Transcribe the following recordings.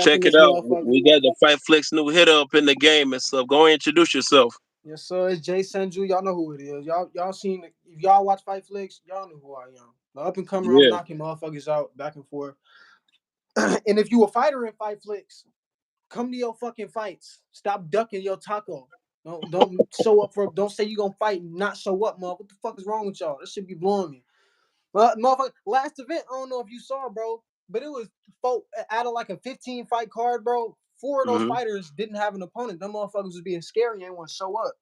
Check it out. We got the Fightflix new hitter up in the game and stuff. Go and introduce yourself. Yes, sir. It's Jay Senju. Y'all know who it is. Y'all seen if y'all watch Fightflix, y'all know who I am. The up and comer, I'm Yeah. knocking motherfuckers out back and forth. And if you a fighter in Fightflix, come to your fucking fights. Stop ducking your taco. Don't show up for. Don't say you gonna fight and not show up, mother. What the fuck is wrong with y'all? That should be blowing me. Well, motherfucker, last event, I don't know if you saw, bro, but it was out of like a 15 fight card, bro. Four of those Mm-hmm. fighters didn't have an opponent. Them motherfuckers was being scary and ain't want to show up.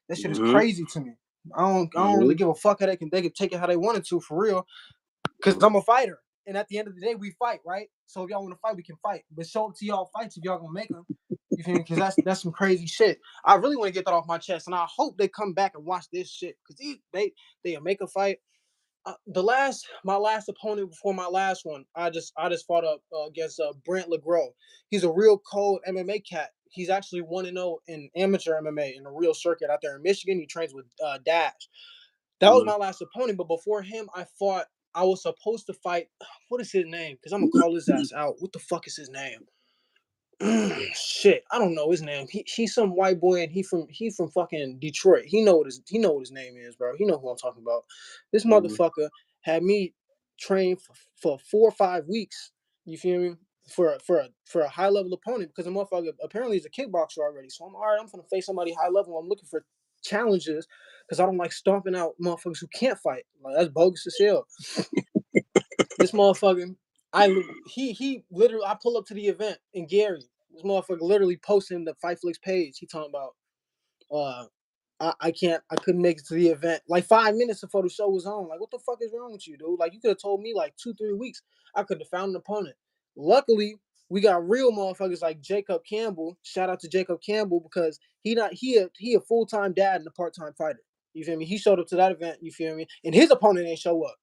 That shit is Mm-hmm. crazy to me. I don't Mm-hmm. really give a fuck how they can take it how they wanted to for real. Cause I'm a fighter. And at the end of the day, we fight, right? So if y'all want to fight, we can fight. But show up to y'all fights if y'all gonna make them. You feel me? Because that's some crazy shit. I really want to get that off my chest, and I hope they come back and watch this shit. Because they make a fight. My last opponent before my last one, I just fought up against Brent LeGros. He's a real cold MMA cat. He's actually 1-0 in amateur MMA in the real circuit out there in Michigan. He trains with Dash. That was my last opponent. But before him, I was supposed to fight. What is his name? Because I'm gonna call his ass out. What the fuck is his name? Shit, I don't know his name. He's some white boy and he from fucking Detroit. He know what his name is, bro. He know who I'm talking about. This Mm-hmm. motherfucker had me train for 4 or 5 weeks. You feel me? For a high level opponent because the motherfucker apparently is a kickboxer already. So I'm all right. I'm gonna face somebody high level. I'm looking for challenges because I don't like stomping out motherfuckers who can't fight. Like that's bogus as hell. This motherfucker, he literally I pull up to the event in Gary. This motherfucker literally posting the Fightflix page. He talking about uh I couldn't make it to the event. Like 5 minutes before the show was on. Like what the fuck is wrong with you, dude? Like you could have told me like 2-3 weeks. I could have found an opponent. Luckily, we got real motherfuckers like Jacob Campbell. Shout out to Jacob Campbell because he a full-time dad and a part-time fighter. You feel me? He showed up to that event, you feel me? And his opponent ain't show up.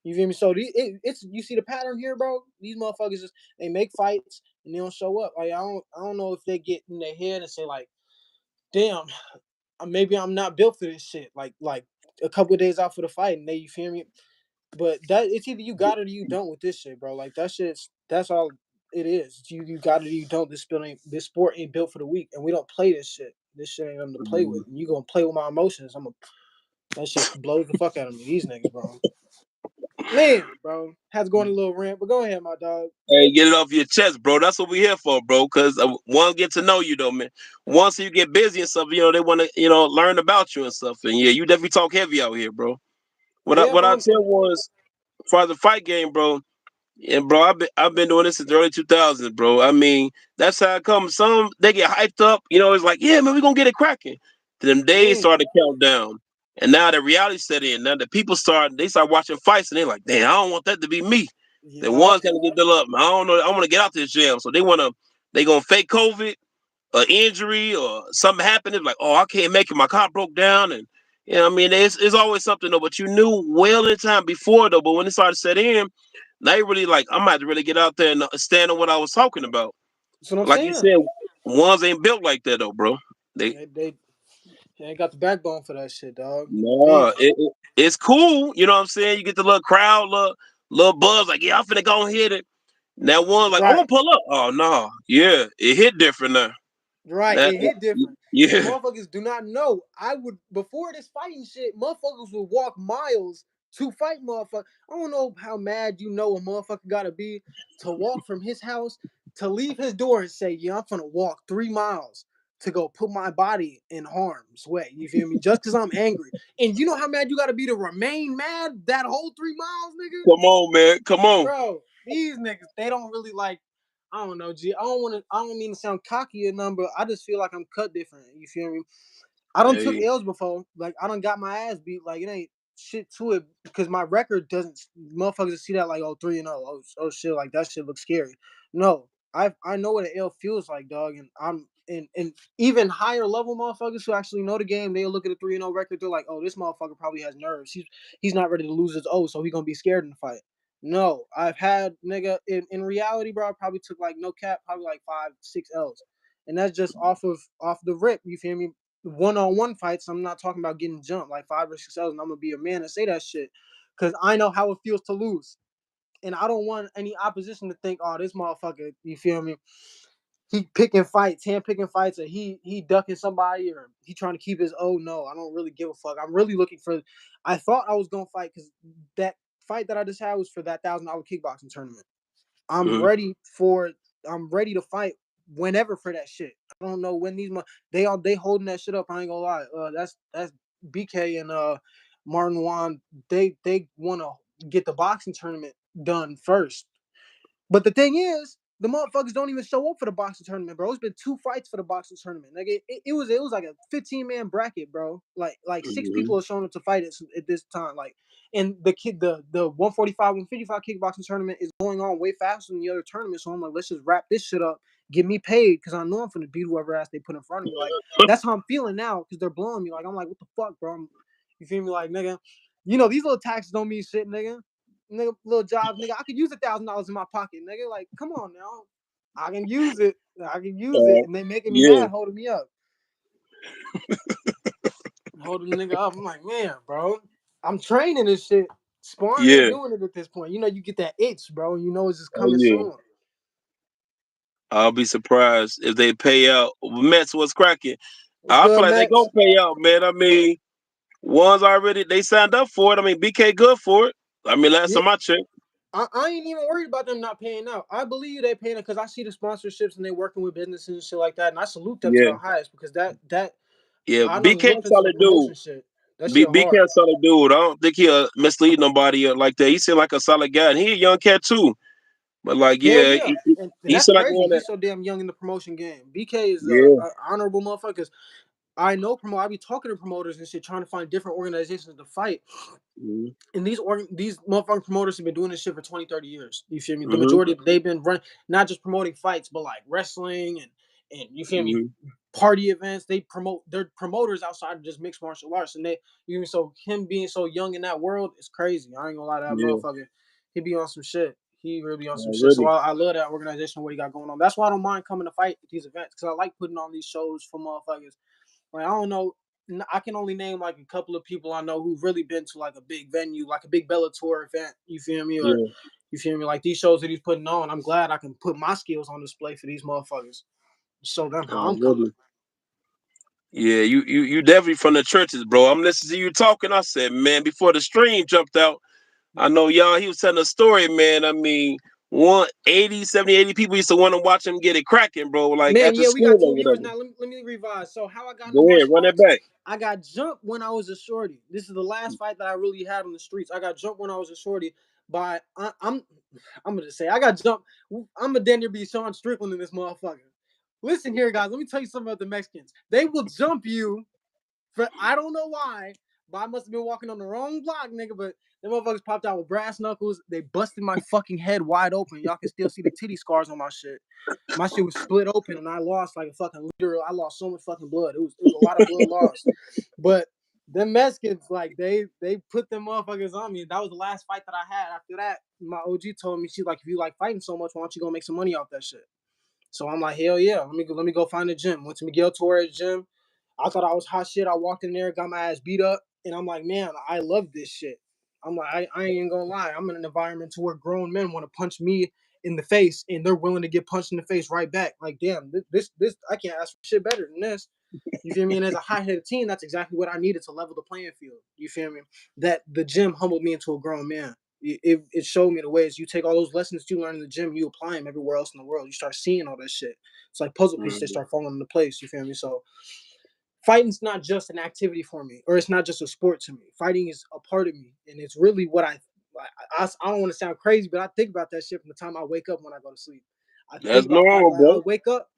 You feel me? So it's you see the pattern here, bro. These motherfuckers just they make fights and they don't show up. Like I don't know if they get in their head and say like, damn, maybe I'm not built for this shit. Like a couple of days out for the fight and they you feel me? But that it's either you got it or you don't with this shit, bro. Like that's all it is. You got it or you don't. This sport ain't built for the weak, and we don't play this shit. This shit ain't nothing to play Mm-hmm. with. And you gonna play with my emotions? That shit blows the fuck out of me. These niggas, bro. Man, bro, has to go on a little rant, but go ahead, my dog. Hey, get it off your chest, bro. That's what we here for, bro. Because one, get to know you, though, man. Once you get busy and stuff, they want to, learn about you and stuff. And yeah, you definitely talk heavy out here, bro. What I Yeah, what I bro. tell was for the fight game, bro. And bro, I've been doing this since the early 2000s, bro. I mean, that's how it comes. Some they get hyped up, it's like, yeah, man, we gonna get it cracking. Then them days Mm, start to count down, and now the reality set in. Now the people start watching fights, and they're like, damn, I don't want that to be me. The yup. ones gonna get built up. I don't know. I want to get out this jam, so they gonna fake COVID, or injury, or something happening. Like, oh, I can't make it. My car broke down, and I mean, it's always something though. But you knew well in time before though. But when it started to set in. Now you really like I'm about to really get out there and stand on what I was talking about. That's what I'm Like you saying. said, ones ain't built like that though, bro. They They ain't got the backbone for that shit, dog. no, Man, it's cool. You know what I'm saying? You get the little crowd, little buzz, like yeah, I'm finna go and hit it. Now one like I'm gonna right, pull up. Oh no, yeah, it hit different now. right. That, It hit different. And yeah, motherfuckers do not know. I would before this fighting shit, motherfuckers would walk miles to fight motherfucker. I don't know how mad a motherfucker gotta be to walk from his house to leave his door and say, yeah, I'm gonna walk 3 miles to go put my body in harm's way. You feel me? Just cause I'm angry. And you know how mad you gotta be to remain mad that whole 3 miles, nigga? come on, man, come on. Bro, these niggas, they don't really like. I don't know, G. I don't mean to sound cocky or nothing, but I just feel like I'm cut different. You feel me? I done took Hey, L's before. Like I done got my ass beat. Like it ain't shit to it because my record doesn't. Motherfuckers see that like 3-0. Oh shit, like that shit looks scary. No, I know what an L feels like, dog, and I'm and even higher level motherfuckers who actually know the game. They'll look at a 3-0 record. They're like, oh, this motherfucker probably has nerves. He's not ready to lose his O, so he gonna be scared in the fight. No, I've had nigga in reality, bro. I probably took like no cap, probably like 5, 6 L's, and that's just off the rip. You feel me? One-on-one fights. I'm not talking about getting jumped like 5 or 6 L's, and I'm gonna be a man and say that shit because I know how it feels to lose. and I don't want any opposition to think, oh, this motherfucker, you feel me? He picking fights, hand picking fights, or he ducking somebody, or he trying to keep his. Oh no, I don't really give a fuck. I'm really looking for. I thought I was gonna fight because that fight that I just had was for that $1,000 kickboxing tournament. I'm Mm-hmm. ready for. I'm ready to fight whenever for that shit. I don't know when they holding that shit up. I ain't gonna lie. That's BK and Martin Juan. They want to get the boxing tournament done first. But the thing is, the motherfuckers don't even show up for the boxing tournament, bro. It's been 2 fights for the boxing tournament. Like it was like a 15-man bracket, bro. Like 6 people Mm-hmm. are showing up to fight at this time. Like, and the 145, 155 kickboxing tournament is going on way faster than the other tournaments. So I'm like, let's just wrap this shit up, get me paid, because I know I'm gonna beat whoever ass they put in front of me. Like, that's how I'm feeling now, because they're blowing me. Like, I'm like, what the fuck, bro? You feel me? Like, nigga, these little taxes don't mean shit, nigga. Nigga, little job, nigga. I could use $1,000 in my pocket, nigga. Like, come on now. I can use it. I can use it. And they making me Yeah, mad, holding me up. Holding the nigga up. I'm like, man, bro. I'm training this shit. Sparring ain't yeah, doing it at this point. You get that itch, bro. You know it's just oh coming yeah. soon. I'll be surprised if they pay out. Mets was cracking. What's I feel good, like they gonna Max? pay out, man. I mean, ones already they signed up for it. I mean, BK good for it. I mean, last Yeah. time I checked. I ain't even worried about them not paying out. I believe they paying it because I see the sponsorships and they working with businesses and shit like that. And I salute them to Yeah, the highest because that yeah. I done BK looked into the solid dude. promotion shit. That shit BK hard. a solid dude. I don't think he'll mislead nobody like that. He seemed like a solid guy, and he a young cat too. But like, Hell yeah, yeah. And he that's seemed like crazy. one that. He's so damn young in the promotion game. BK is Yeah. a honorable motherfucker. I know I be talking to promoters and shit, trying to find different organizations to fight. Mm-hmm. And these motherfucking promoters have been doing this shit for 20, 30 years. You feel me? The Mm-hmm. majority they've been running not just promoting fights, but like wrestling and you feel me, Mm-hmm. party events. They're promoters outside of just mixed martial arts. And so him being so young in that world is crazy. I ain't gonna lie to that Yeah. motherfucker. He be on some shit. He really be on some shit. So Already. I love that organization, what he got going on. That's why I don't mind coming to fight at these events. Cause I like putting on these shows for motherfuckers. Like, I don't know. I can only name like a couple of people I know who've really been to like a big venue, like a big Bellator event. You feel me? Or Yeah. you feel me? Like these shows that he's putting on. I'm glad I can put my skills on display for these motherfuckers. Show them how I'm coming. Already. Yeah, you definitely from the churches, bro. I'm listening to you talking. I said, man, before the stream jumped out, I know y'all. He was telling a story, man. I mean, 80 people used to want to watch him get it cracking, bro. Like Man, after yeah, we school got or 2 viewers whatever. now. Let me revise. So how I got into Go ahead, martial run that arts? back. I got jumped when I was a shorty. This is the last fight that I really had on the streets. I got jumped when I was a shorty by I'm gonna say I got jumped. I'm gonna damn near be Sean Strickland in this motherfucker. Listen here, guys. Let me tell you something about the Mexicans. They will jump you for I don't know why, but I must have been walking on the wrong block, nigga. But them motherfuckers popped out with brass knuckles. They busted my fucking head wide open. Y'all can still see the titty scars on my shit. My shit was split open, and I lost like a fucking literal. I lost so much fucking blood. It was a lot of blood lost. But them Mexicans, like they put them motherfuckers on me. That was the last fight that I had. After that, my OG told me, she's like, if you like fighting so much, why don't you go make some money off that shit? So I'm like, hell yeah, let me go find a gym. Went to Miguel Torres gym. I thought I was hot shit. I walked in there, got my ass beat up, and I'm like, man, I love this shit. I'm like, I ain't even gonna lie. I'm in an environment to where grown men want to punch me in the face, and they're willing to get punched in the face right back. Like, damn, this I can't ask for shit better than this. You feel me? And as a high-headed teen, that's exactly what I needed to level the playing field. You feel me? That the gym humbled me into a grown man. It showed me the ways you take all those lessons that you learn in the gym, you apply them everywhere else in the world. You start seeing all that shit. It's like puzzle pieces that Mhm. start falling into place. You feel me? So fighting's not just an activity for me, or it's not just a sport to me. Fighting is a part of me, and it's really what I don't want to sound crazy, but I think about that shit from the time I wake up when I go to sleep. I think That's about fight. normal, Like I bro. wake up,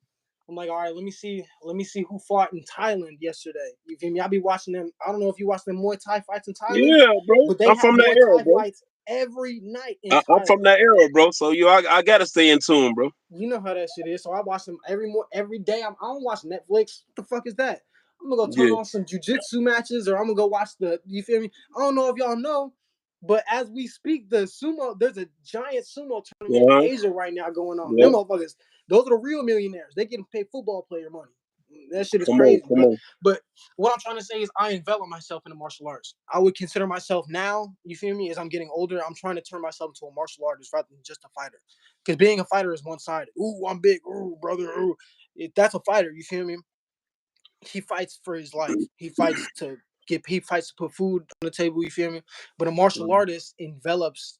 I'm like, all right, let me see who fought in Thailand yesterday. You feel me? I be watching them. I don't know if you watch them Muay Thai fights in Thailand, Yeah, bro. but they I'm have from that Muay era, Thai bro. fights every night in I'm from Thailand. that era, bro. So I gotta stay in tune, bro. You know how that shit is. So I watch them every day. I don't watch Netflix. What the fuck is that? I'm gonna go turn Yeah. on some jujitsu matches, or I'm gonna go watch the. You feel me? I don't know if y'all know, but as we speak, there's a giant sumo tournament in Uh-huh. Asia right now going on. Them Yeah. motherfuckers, those are the real millionaires. They getting paid football player money. That shit is Come on, crazy. come on. But what I'm trying to say is I envelop myself in the martial arts. I would consider myself now, you feel me, as I'm getting older, I'm trying to turn myself into a martial artist rather than just a fighter. Because being a fighter is one sided. Ooh, I'm big. Ooh, brother. Ooh. That's a fighter, you feel me? He fights for his life. He fights to put food on the table, you feel me? But a martial artist envelops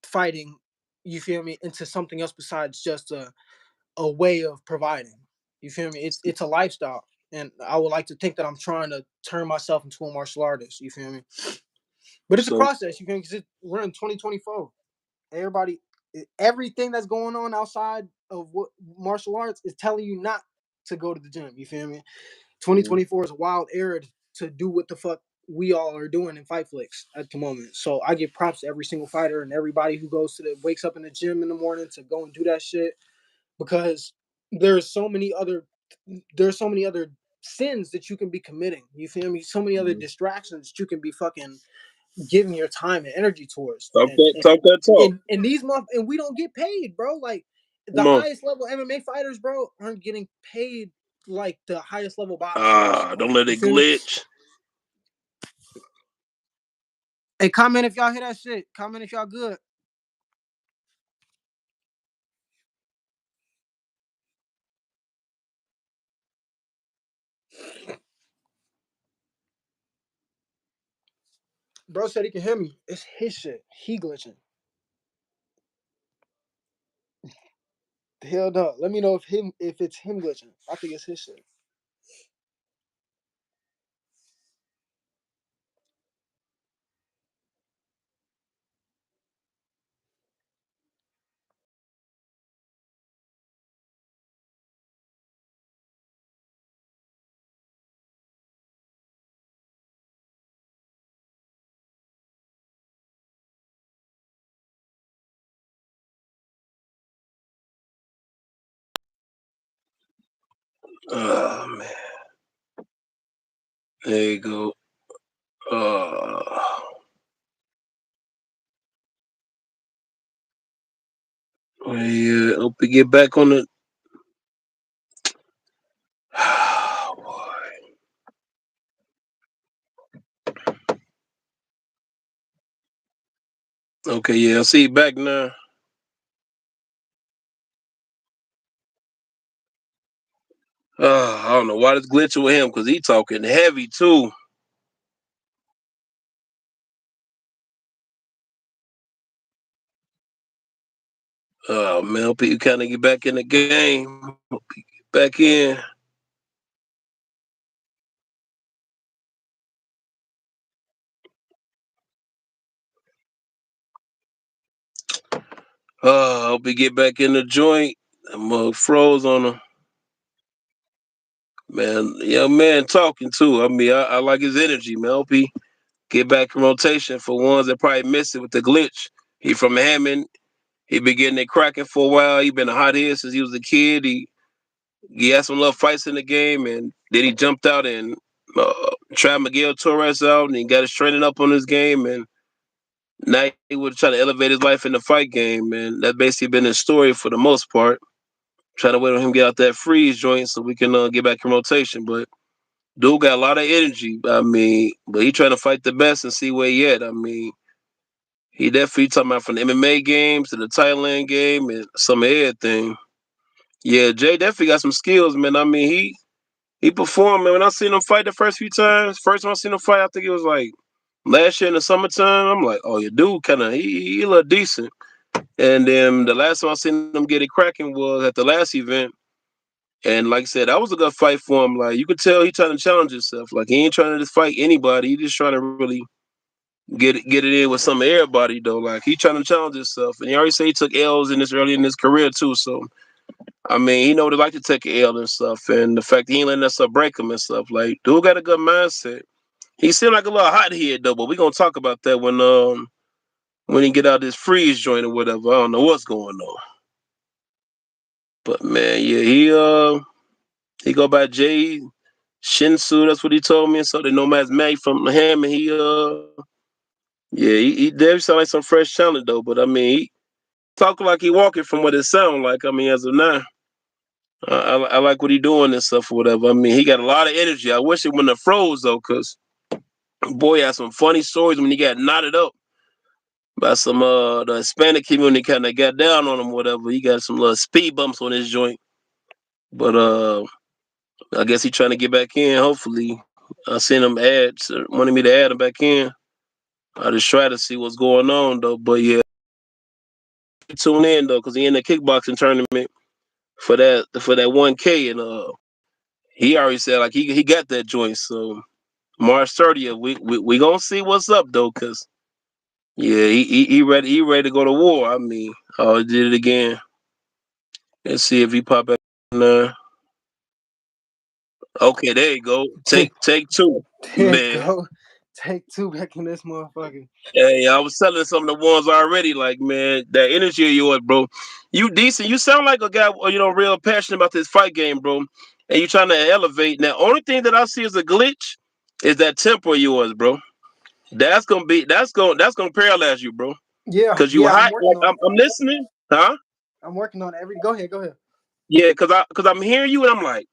fighting, you feel me, into something else besides just a way of providing. You feel me? It's a lifestyle. And I would like to think that I'm trying to turn myself into a martial artist. You feel me? But it's a So process. You feel me? Because we're in 2024. Everybody, everything that's going on outside of what martial arts is telling you not to go to the gym. You feel me? 2024 is a wild era to do what the fuck we all are doing in Fightflix at the moment. So I give props to every single fighter and everybody who wakes up in the gym in the morning to go and do that shit, because there's so many other there's so many other sins that you can be committing. You feel me? So many other distractions that you can be fucking giving your time and energy towards. talk And that, and talk that talk. and these month and we don't get paid, bro. Like the Come on. highest level MMA fighters, bro, aren't getting paid like the highest level boxers. Don't let You it feel me? glitch. Hey, comment if y'all hear that shit. Comment if y'all good. Bro said he can hear me. It's his shit. He glitching. Hell no. Let me know if it's him glitching. I think it's his shit. Oh man, there you go. Uh, yeah, hope we get back on the. Okay, yeah, I see you back now. I don't know why this glitching with him because he talking heavy too. Oh man, hope you kind of get back in the game. Hope you get back in. Hope you get back in the joint. I'm froze on him. Man, young man talking too. I mean, I like his energy, man. Hope he get back in rotation for ones that probably missed it with the glitch. He from Hammond. He been getting it cracking for a while. He been a hot head since he was a kid. He had some little fights in the game, and then he jumped out and tried Miguel Torres out, and he got his training up on his game, and now he would try to elevate his life in the fight game, and that basically been his story for the most part. Trying to wait on him get out that freeze joint so we can get back in rotation, but dude got a lot of energy. I mean, but he trying to fight the best and see where he at. I mean, he definitely talking about from the MMA games to the Thailand game and some of everything. Yeah, Jay definitely got some skills, man. I mean, he performed, man. When I seen him fight the first few times, first time I seen him fight, I think it was like last year in the summertime. I'm like, oh, your dude kind of he look decent. And then the last time I seen him get it cracking was at the last event. And like I said, that was a good fight for him. Like you could tell he trying to challenge himself. Like he ain't trying to just fight anybody. He just trying to really get it in with some of everybody though. Like he trying to challenge himself. And he already said he took L's in this early in his career too. So I mean, he know what it like to take an L and stuff. And the fact that he ain't letting that stuff break him and stuff. Like dude got a good mindset. He seemed like a little hot head though, but we gonna talk about that when he get out this freeze joint or whatever. I don't know what's going on. But man, yeah, he go by Jay Shinsu, that's what he told me. And so they know Matt's Mac from him, and yeah, he definitely sound like some fresh talent though. But I mean, he talk like he walking from what it sound like. I mean, as of now, I like what he doing and stuff or whatever. I mean, he got a lot of energy. I wish it wouldn't have froze though, cause boy had some funny stories when he got knotted up by some the Hispanic community kind of got down on him, whatever. He got some little speed bumps on his joint, but I guess he trying to get back in. Hopefully, I seen him ads wanted me to add him back in. I just try to see what's going on though. But yeah, tune in though, cause he in the kickboxing tournament for that 1K, and he already said like he got that joint. So March 30th, we gonna see what's up though, cause yeah, he ready to go to war. I mean, oh, he did it again. Let's see if he pop back in there. Okay, there you go. Take two, There you man. go. Take two back in this motherfucker. Hey, I was telling some of the ones already, like, man, that energy of yours, bro. You decent. You sound like a guy, real passionate about this fight game, bro. And you trying to elevate. Now, only thing that I see as a glitch is that tempo of yours, bro. That's gonna paralyze you, bro. Yeah, Cause you yeah, I'm hot. working Like on it. I'm listening, huh? I'm working on it. Go ahead, go ahead. Yeah, cause I'm hearing you and I'm like,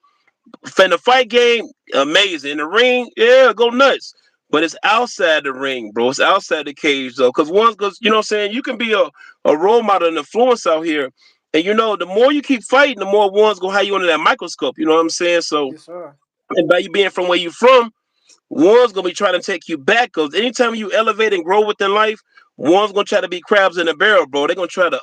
in the fight game, amazing. In the ring, yeah, go nuts. But it's outside the ring, bro. It's outside the cage, though. Cause you know what I'm saying? You can be a role model and influence out here. And the more you keep fighting, the more one's gonna have you under that microscope. You know what I'm saying? So, Yes, sir. and by you being from where you from, one's gonna be trying to take you back. Cause anytime you elevate and grow within life, one's gonna try to be crabs in a barrel, bro. They're gonna try to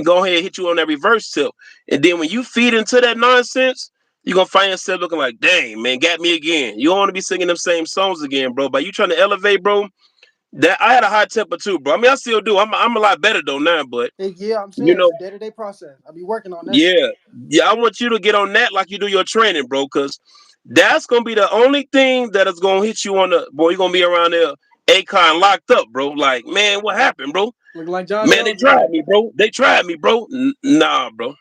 go ahead and hit you on that reverse tip. And then when you feed into that nonsense, you're gonna find yourself looking like, dang, man, got me again. You don't wanna be singing them same songs again, bro. By you trying to elevate, bro, that I had a high temper too, bro. I mean I still do. I'm a lot better though now, but Yeah, I'm you saying it's know, a day-to-day process. I be working on that shit. yeah, yeah. I want you to get on that like you do your training, bro, because that's gonna be the only thing that is gonna hit you on the boy. You're gonna be around there, Akon locked up, bro. Like, man, what happened, bro? Looking like John Man, they Jones again. tried me, bro. They tried me, bro. Nah, bro.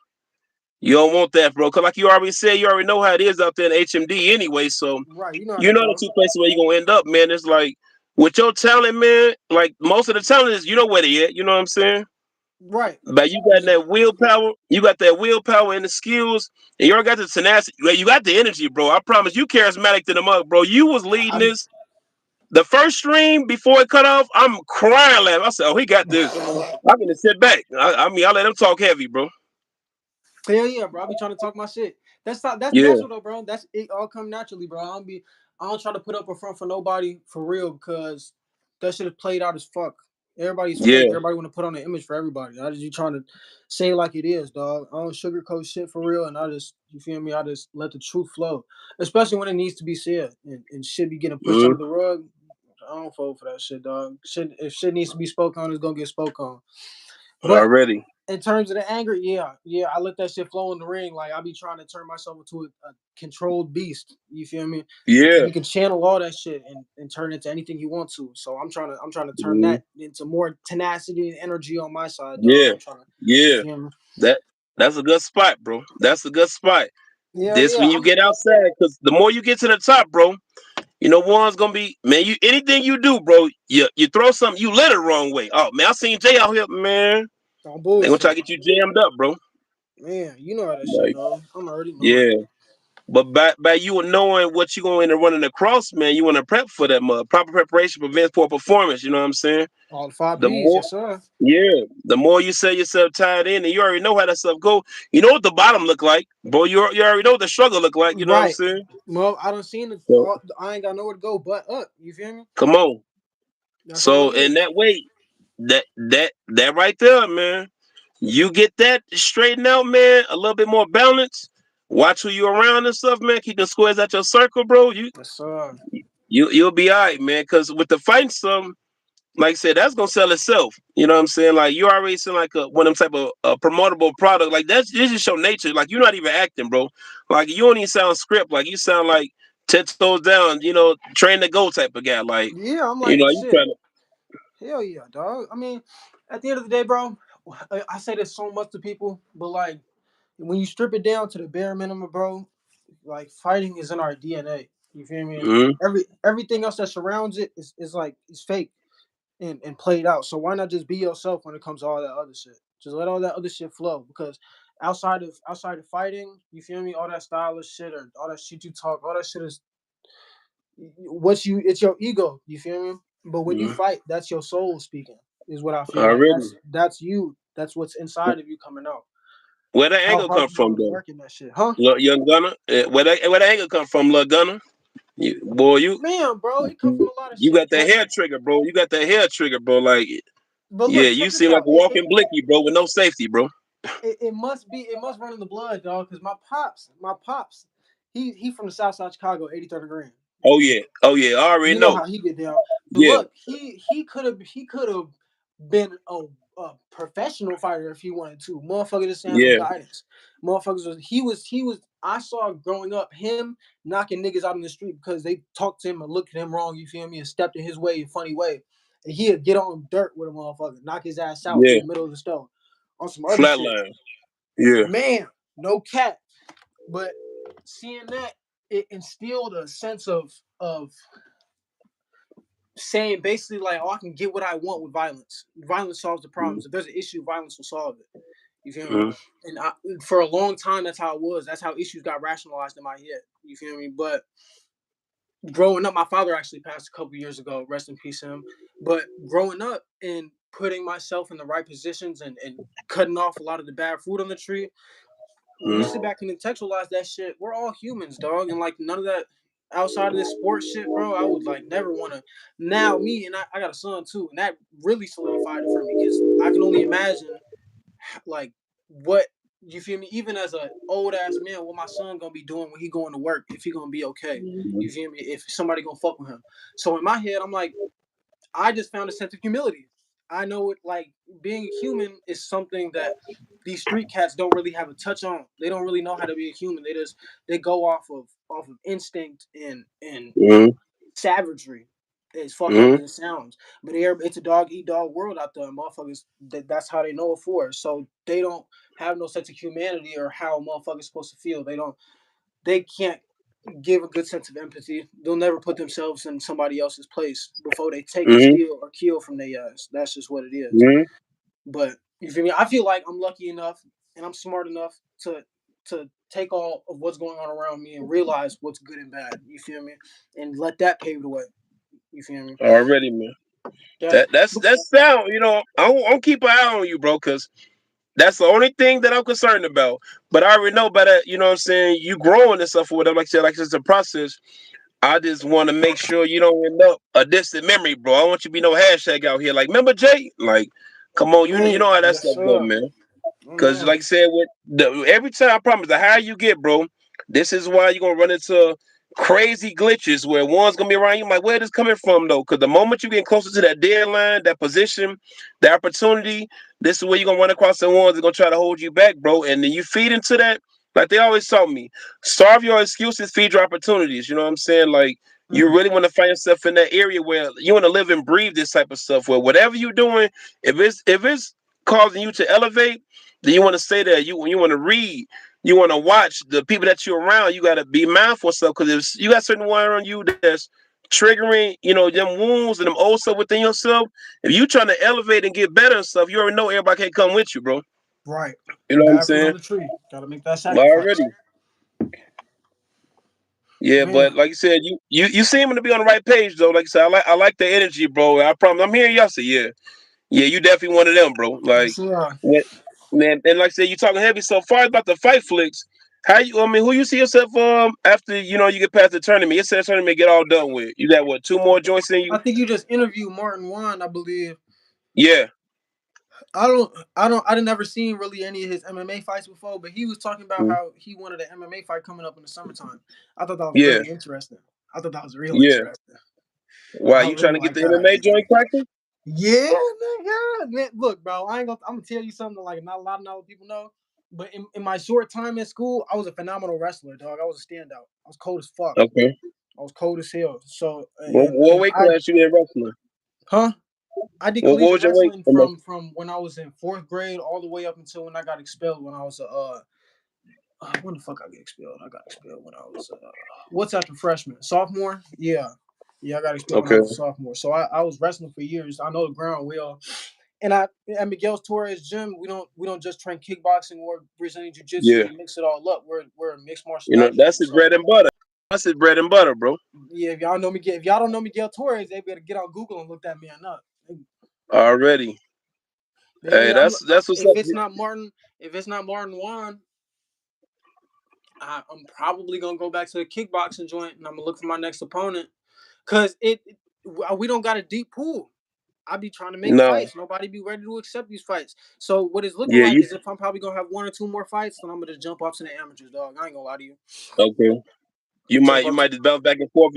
You don't want that, bro. Cause like you already said, you already know how it is out there in HMD anyway. So Right, you know how you that know the go. two places where you gonna end up, man. It's like with your talent, man. Like most of the talent is, you know where they at. You know what I'm saying? Right. But you got Just that willpower. You got that willpower and the skills, and you already got the tenacity. Like, you got the energy, bro. I promise you, charismatic to the mug, bro. You was leading I'm this. The first stream before it cut off, I'm crying laughing. I said, "Oh, he got this." I'm gonna sit back. I mean, I let him talk heavy, bro. hell yeah, bro. I be trying to talk my shit. That's not that's Yeah, natural though, bro. That's it all come naturally, bro. I don't try to put up a front for nobody for real because that shit is played out as fuck. Everybody's fake. yeah. Everybody want to put on an image for everybody. I just you trying to say it like it is, dog. I don't sugarcoat shit for real, and I just you feel me. I just let the truth flow, especially when it needs to be said, and shit be getting pushed under Mm, the rug. I don't fall for that shit, dog. Shit, if shit needs to be spoke on, it's gonna get spoke on. But already. in terms of the anger, yeah, yeah, I let that shit flow in the ring. Like I be trying to turn myself into a controlled beast. You feel me? And Yeah. you can channel all that shit and turn it into anything you want to. So I'm trying to turn Mm, that into more tenacity and energy on my side, dog. yeah. I'm trying to, you Yeah. feel me? That that's a good spot, bro. That's a good spot. Yeah, This yeah. when you get outside, because the more you get to the top, bro, one's gonna be, man. You anything you do, bro, you throw something, you lit it wrong way. Oh man, I seen Jay out here, man. On They gonna try to bullshit, get you jammed up, bro. man. You know how that shit Like, go. I'm already knowing. yeah. But by you knowing what you going to end up running across, man, you want to prep for that mud. Proper preparation prevents poor performance. You know what I'm saying? All the five The P's, more, yes sir. yeah, the more you set yourself tied in, and you already know how that stuff go. You know what the bottom look like, bro. You already know what the struggle look like. You know what I'm Right. saying? Well, I don't seen the. So I ain't got nowhere to go but up. You feel me? come on. That's all So it in is. that way, that right there, man. You get that straightened out, man. A little bit more balance. Watch who you around and stuff, man. Keep the squares at your circle, bro. Yes sir. You'll be all right, man. Because with the fighting, some like I said, that's gonna sell itself. You know what I'm saying? Like you already seem like one of them type of promotable product. Like this just your nature. Like you're not even acting, bro. Like you don't even sound script. Like you sound like 10 toes down. Train to go type of guy. Like Yeah, I'm like you trying shit. to. Hell yeah, dog. I mean, at the end of the day, bro, I say this so much to people, but like when you strip it down to the bare minimum, bro, like fighting is in our DNA. You feel me? Mm, Everything else that surrounds it is like it's fake and played out. So why not just be yourself when it comes to all that other shit? Just let all that other shit flow because outside of fighting, you feel me? All that stylish shit or all that shit you talk, all that shit is it's your ego, you feel me? But when you Mm-hmm. fight, that's your soul speaking, is what I feel like. Already. That's you. That's what's inside of you coming out. Where that How anger hard come you from willing to though? work in that shit, huh? Young Gunner? Where that anger come from, little Gunner? Boy, Man, bro, it come from a lot of you shit. got that hair trigger, bro. You got that hair trigger, bro. Like, But yeah, look, you check this seem like out. a walking blicky, bro, with no safety, bro. It must run in the blood, dog. Because my pops, he from the South Side of Chicago, 83rd Grand. Oh yeah, oh yeah. I already You know know. how he get down. But Yeah, look, he could have been a professional fighter if he wanted to. Motherfucker just had no yeah. guidance. Motherfuckers was. I saw growing up him knocking niggas out in the street because they talked to him and looked at him wrong. You feel me? And stepped in his way, a funny way. And he'd get on dirt with a motherfucker, knock his ass out in Yeah. the middle of the store on some other shit. Flatline. Yeah. Man, no cat. But seeing that, it instilled a sense of saying basically like, oh, I can get what I want with violence. Violence solves the problems. If there's an issue, violence will solve it. You feel me? Mm-hmm. And for a long time, that's how it was. That's how issues got rationalized in my head. You feel me? But growing up, my father actually passed a couple years ago. Rest in peace, him. But growing up and putting myself in the right positions and cutting off a lot of the bad fruit on the tree, when you sit Mm-hmm. back and contextualize that shit, we're all humans, dog, and like none of that outside of this sports shit, bro. I would like never want to. Now me and I got a son too, and that really solidified it for me because I can only imagine like what you feel me. Even as a old ass man, what my son gonna be doing when he going to work if he gonna be okay. You feel me? If somebody gonna fuck with him. So in my head, I'm like, I just found a sense of humility. I know it like being human is something that these street cats don't really have a touch on. They don't really know how to be a human. They go off of instinct and Mm-hmm. savagery. As fucked up Mm-hmm. as it sounds, but it's a dog eat dog world out there. Motherfuckers, that's how they know it for. So they don't have no sense of humanity or how a motherfucker's supposed to feel. They can't give a good sense of empathy. They'll never put themselves in somebody else's place before they take or Mm-hmm. steal or kill from their ass. That's just what it is. Mm-hmm. But you feel me? I feel like I'm lucky enough and I'm smart enough to take all of what's going on around me and realize what's good and bad. You feel me? And let that pave the way. You feel me? Already, man. That That's sound. I'll keep an eye on you, bro, because that's the only thing that I'm concerned about. But I already know about that. You know what I'm saying? You growing and stuff or whatever. Like I said, like it's a process. I just want to make sure you don't end up a distant memory, bro. I don't want you to be no hashtag out here. Like, remember Jay? Like, come on, you man, know how that yes stuff go, sir. man. Oh, Because, man. like I said, every time I promise, the higher you get, bro, this is why you're gonna run into crazy glitches where one's gonna be around you. Like, where this coming from though? Because the moment you get closer to that deadline, that position, the opportunity, this is where you're gonna run across the ones that gonna try to hold you back, bro. And then you feed into that. Like they always taught me, starve your excuses, feed your opportunities. You know what I'm saying? Like you Mm, really want to find yourself in that area where you want to live and breathe this type of stuff. Where whatever you're doing, if it's causing you to elevate, then you want to stay there. You want to read. You want to watch the people that you're around. You got to be mindful of stuff because if you got certain one around you that's triggering, them wounds and them old stuff within yourself. If you trying to elevate and get better and stuff, you already know everybody can't come with you, bro. right. You know what I'm Bad fruit saying? on the tree. Gotta make that sacrifice. Already. Yeah, Man. but like you said, you seem to be on the right page though. Like I said, I like the energy, bro. I promise. I'm hearing y'all say, yeah. Yeah, you definitely one of them, bro. Yes, Like, sir. when, man, and like I said, you talking heavy so far about the fight flicks. How you? I mean, who you see yourself after you get past the tournament? You said the tournament get all done with. You got what? Two more joints in you? I think you just interviewed Martin Juan, I believe. Yeah. I didn't ever seen really any of his MMA fights before, but he was talking about Mhm. how he wanted an MMA fight coming up in the summertime. I thought that was Yeah. really interesting. I thought that was real Yeah. interesting. Why I you trying really to get like the that MMA idea. joint cracking? Yeah, nigga. Man, look, bro, I'm gonna tell you something like not a lot of other people know. But in my short time in school, I was a phenomenal wrestler, dog. I was a standout. I was cold as fuck. Okay. I was cold as hell. So What and weight I class you in wrestling? huh? I did What collegiate was your weight? wrestling from when I was in fourth grade all the way up until when I got expelled when I was when the fuck I get expelled? I got expelled when I was what's after freshman? Sophomore? Yeah. Yeah, I got expelled when I Okay. was a sophomore. So I was wrestling for years. I know the ground well. And at Miguel Torres gym, we don't just train kickboxing or Brazilian Jiu Jitsu. Yeah, We mix it all up. We're a mixed martial you know arts that's gym. his So bread and butter. That's his bread and butter, bro. yeah, if y'all don't know Miguel Torres, they better get on Google and look that man up. Already. Hey, Yeah, that's what's up. If it's not Martin Juan, I'm probably gonna go back to the kickboxing joint and I'm gonna look for my next opponent. Cause we don't got a deep pool. I be trying to make No, fights. Nobody be ready to accept these fights. So what it's looking yeah, like you is if I'm probably gonna have one or two more fights, then I'm gonna just jump off to the amateurs, dog. I ain't gonna lie to you. okay? Jump You up to might just bounce back and forth.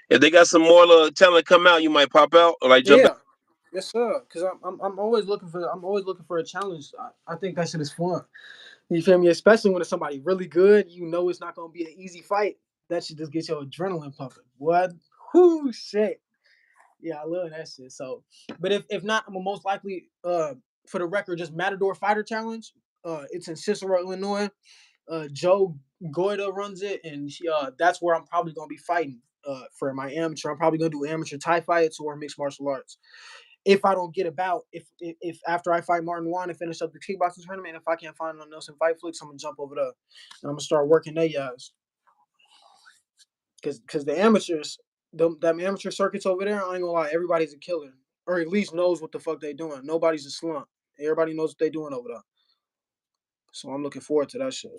If they got some more talent come out, you might pop out or like jump back. yeah. Yes, sir. Cause I'm always looking for a challenge. I think that shit is fun. You feel me? Especially when it's somebody really good, you know it's not gonna be an easy fight. That shit just gets your adrenaline pumping. What? Whoo shit. Yeah, I love that shit. So, but if not, I'm gonna most likely for the record just Matador Fighter Challenge. It's in Cicero, Illinois. Joe Goida runs it, and that's where I'm probably gonna be fighting for my amateur. I'm probably gonna do amateur Thai fights or mixed martial arts. If I don't get about, if after I fight Martin Juan and finish up the kickboxing tournament, if I can't find no else in Fightflix, I'm gonna jump over there and I'm gonna start working their ass. Cause the amateurs, them amateur circuits over there, I ain't gonna lie, everybody's a killer, or at least knows what the fuck they doing. Nobody's a slump. Everybody knows what they doing over there. So I'm looking forward to that shit.